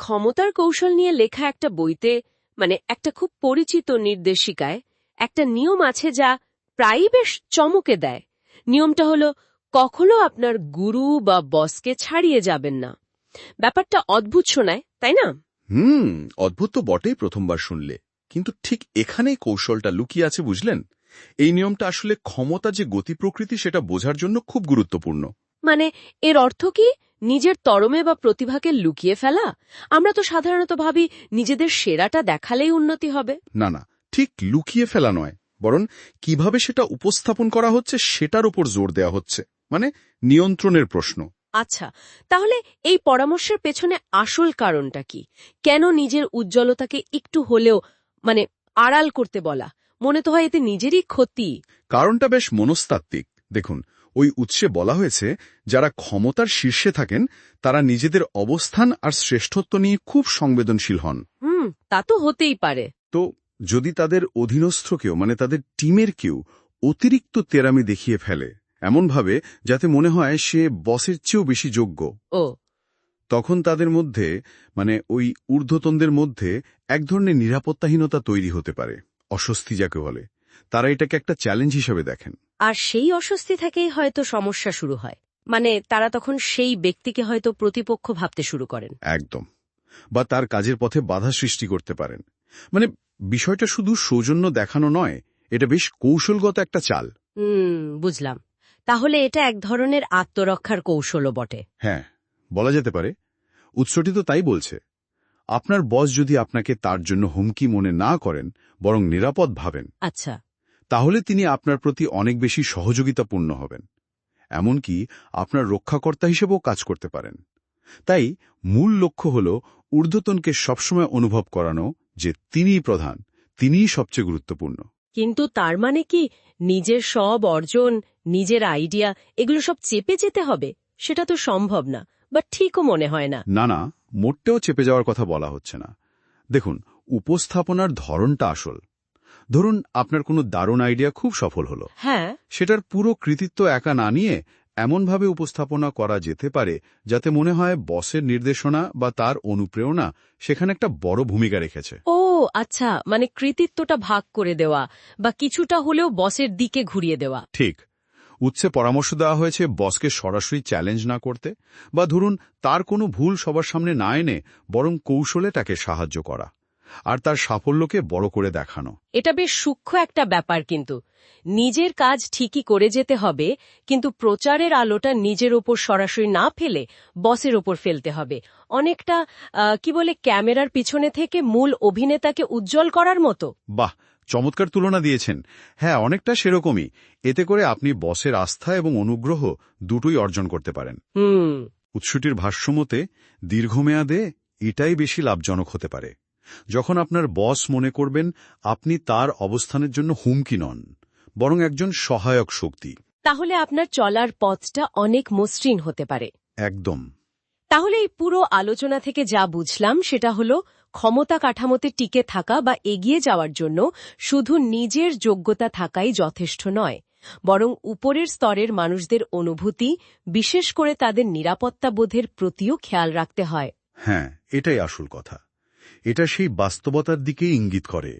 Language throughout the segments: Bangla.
ক্ষমতার কৌশল নিয়ে লেখা একটা বইতে একটা খুব পরিচিত নির্দেশিকায় একটা নিয়ম আছে যা প্রায়ই বেশ চমকে দেয়। নিয়মটা হলো কখনো আপনার গুরু বা বসকে ছাড়িয়ে যাবেন না। ব্যাপারটা অদ্ভুত শোনায়, তাই না? অদ্ভুত তো বটেই প্রথমবার শুনলে, কিন্তু ঠিক এখানেই কৌশলটা লুকিয়ে আছে, বুঝলেন? এই নিয়মটা আসলে ক্ষমতা যে গতি প্রকৃতি সেটা বোঝার জন্য খুব গুরুত্বপূর্ণ। এর অর্থ কি নিজের তরমে বা প্রতিভাকে লুকিয়ে ফেলা? আমরা তো সাধারণত ভাবি নিজেদের সেরাটা দেখালেই উন্নতি হবে। না না, ঠিক লুকিয়ে ফেলা নয়, বরং কিভাবে সেটা উপস্থাপন করা হচ্ছে সেটার উপর জোর দেওয়া হচ্ছে, নিয়ন্ত্রণের প্রশ্ন। আচ্ছা, তাহলে এই পরামর্শের পেছনে আসল কারণটা কি? কেন নিজের উজ্জ্বলতাকে একটু হলেও আড়াল করতে বলা? মনে তো হয় এতে নিজেরই ক্ষতি। কারণটা বেশ মনস্তাত্ত্বিক। দেখুন, ওই উৎসে বলা হয়েছে যারা ক্ষমতার শীর্ষে থাকেন তারা নিজেদের অবস্থান আর শ্রেষ্ঠত্ব নিয়ে খুব সংবেদনশীল হন। তা তো হতেই পারে। তো যদি তাদের অধীনস্থ কেউ তাদের টিমের কেউ অতিরিক্ত তেরামি দেখিয়ে ফেলে এমনভাবে যাতে মনে হয় সে বসের চেয়েও বেশি যোগ্য, তখন তাদের মধ্যে ওই ঊর্ধ্বতনদের মধ্যে এক ধরনের নিরাপত্তাহীনতা তৈরি হতে পারে, অস্বস্তি যাকে বলে। তারা এটাকে একটা চ্যালেঞ্জ হিসেবে দেখেন। আর সেই অস্বস্তি থেকেই হয়তো সমস্যা শুরু হয়। তারা তখন সেই ব্যক্তিকে হয়তো প্রতিপক্ষ ভাবতে শুরু করেন। একদম। বা তার কাজের পথে বাধা সৃষ্টি করতে পারেন। বিষয়টা শুধু সৌজন্য দেখানো নয়, এটা বেশ কৌশলগত একটা চাল। বুঝলাম। তাহলে এটা এক ধরনের আত্মরক্ষার কৌশলও বটে। হ্যাঁ, বলা যেতে পারে। উৎসটি তো তাই বলছে। আপনার বস যদি আপনাকে তার জন্য হুমকি মনে না করেন, বরং নিরাপদ ভাবেন, আচ্ছা, তাহলে তিনি আপনার প্রতি অনেক বেশি সহযোগিতাপূর্ণ হবেন, এমনকি আপনার রক্ষাকর্তা হিসেবেও কাজ করতে পারেন। তাই মূল লক্ষ্য হল ঊর্ধ্বতনকে সবসময় অনুভব করানো যে তিনিই প্রধান, তিনিই সবচেয়ে গুরুত্বপূর্ণ। কিন্তু তার কি নিজের সব অর্জন, নিজের আইডিয়া এগুলো সব চেপে যেতে হবে? সেটা তো সম্ভব না, বা ঠিকও মনে হয় না। না না, মোটেও চেপে যাওয়ার কথা বলা হচ্ছে না। দেখুন, উপস্থাপনার ধরনটা আসল। ধরুন আপনার কোনো দারুণ আইডিয়া খুব সফল হলো, হ্যাঁ, সেটার পুরো কৃতিত্ব একা না নিয়ে এমনভাবে উপস্থাপনা করা যেতে পারে যাতে মনে হয় বসের নির্দেশনা বা তার অনুপ্রেরণা সেখানে একটা বড় ভূমিকা রেখেছে। ও আচ্ছা, কৃতিত্বটা ভাগ করে দেওয়া বা কিছুটা হলেও বসের দিকে ঘুরিয়ে দেওয়া। ঠিক। উৎসে পরামর্শ দেওয়া হয়েছে বসকে সরাসরি চ্যালেঞ্জ না করতে, বা ধরুন তার কোনো ভুল সবার সামনে না এনে বরং কৌশলে তাকে সাহায্য করা আর তার সাফল্যকে বড় করে দেখানো। এটা বেশ সূক্ষ্ম একটা ব্যাপার। কিন্তু নিজের কাজ ঠিকই করে যেতে হবে, কিন্তু প্রচারের আলোটা নিজের ওপর সরাসরি না ফেলে বসের ওপর ফেলতে হবে। অনেকটা কি বলে, ক্যামেরার পিছনে থেকে মূল অভিনেতাকে উজ্জ্বল করার মতো। বাহ, চমৎকার তুলনা দিয়েছেন। হ্যাঁ, অনেকটা সেরকমই। এতে করে আপনি বসের আস্থা এবং অনুগ্রহ দুটোই অর্জন করতে পারেন। উৎসটির ভাষ্যমতে দীর্ঘমেয়াদে এটাই বেশি লাভজনক হতে পারে, যখন আপনার বস মনে করবেন আপনি তার অবস্থানের জন্য হুমকি নন, বরং একজন সহায়ক শক্তি। তাহলে আপনার চলার পথটা অনেক মসৃণ হতে পারে। একদম। তাহলে এই পুরো আলোচনা থেকে যা বুঝলাম সেটা হলো, ক্ষমতা কাঠামোতে টিকে থাকা বা এগিয়ে যাওয়ার জন্য শুধু নিজের যোগ্যতা থাকাই যথেষ্ট নয়, বরং উপরের স্তরের মানুষদের অনুভূতি, বিশেষ করে তাদের নিরাপত্তা বোধের প্রতিও খেয়াল রাখতে হয়। হ্যাঁ, এটাই আসল কথা। এটা সেই বাস্তবতার দিকেই ইঙ্গিত করে।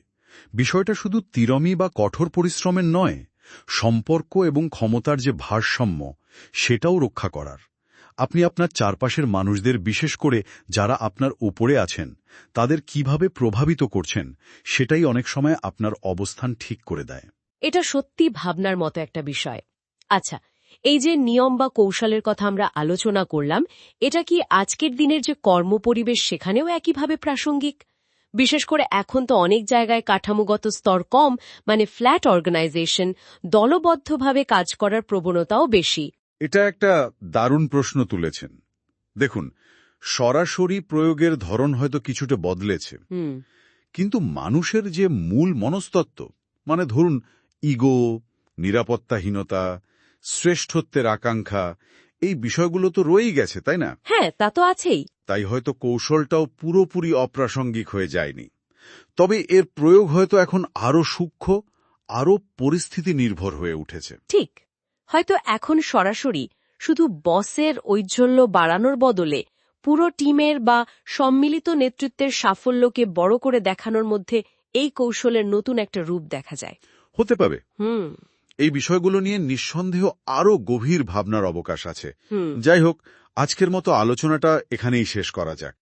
বিষয়টা শুধু তিরমি বা কঠোর পরিশ্রমের নয়, সম্পর্ক এবং ক্ষমতার যে ভারসাম্য সেটাও রক্ষা করার। আপনি আপনার চারপাশের মানুষদের, বিশেষ করে যারা আপনার উপরে আছেন, তাদের কিভাবে প্রভাবিত করছেন সেটাই অনেক সময় আপনার অবস্থান ঠিক করে দেয়। এটা সত্যি ভাবনার মতো একটা বিষয়। আচ্ছা, এই যে নিয়ম বা কৌশলের কথা আমরা আলোচনা করলাম, এটা কি আজকের দিনের যে কর্মপরিবেশ সেখানেও একইভাবে প্রাসঙ্গিক? বিশেষ করে এখন তো অনেক জায়গায় কাঠামোগত স্তর কম, ফ্ল্যাট অর্গানাইজেশন, দলবদ্ধভাবে কাজ করার প্রবণতাও বেশি। এটা একটা দারুণ প্রশ্ন তুলেছেন। দেখুন, সরাসরি প্রয়োগের ধরন হয়তো কিছুটা বদলেছে, কিন্তু মানুষের যে মূল মনস্তত্ত্ব, ধরুন ইগো, নিরাপত্তাহীনতা, শ্রেষ্ঠত্বের আকাঙ্ক্ষা, এই বিষয়গুলো তো রয়েই গেছে, তাই না? হ্যাঁ, তা তো আছেই। তাই হয়তো কৌশলটাও পুরোপুরি অপ্রাসঙ্গিক হয়ে যায়নি। তবে এর প্রয়োগ হয়তো এখন আরও সূক্ষ্ম, আরও পরিস্থিতি নির্ভর হয়ে উঠেছে। ঠিক। হয়তো এখন সরাসরি শুধু বসের ঔজ্জ্বল্য বাড়ানোর বদলে পুরো টিমের বা সম্মিলিত নেতৃত্বের সাফল্যকে বড় করে দেখানোর মধ্যে এই কৌশলের নতুন একটা রূপ দেখা যায়। হতে পারে। হুম এই বিষয়গুলো নিয়ে নিঃসন্দেহ আরও গভীর ভাবনার অবকাশ আছে। হুম যাই হোক, আজকের মতো আলোচনাটা এখানেই শেষ করা যাক।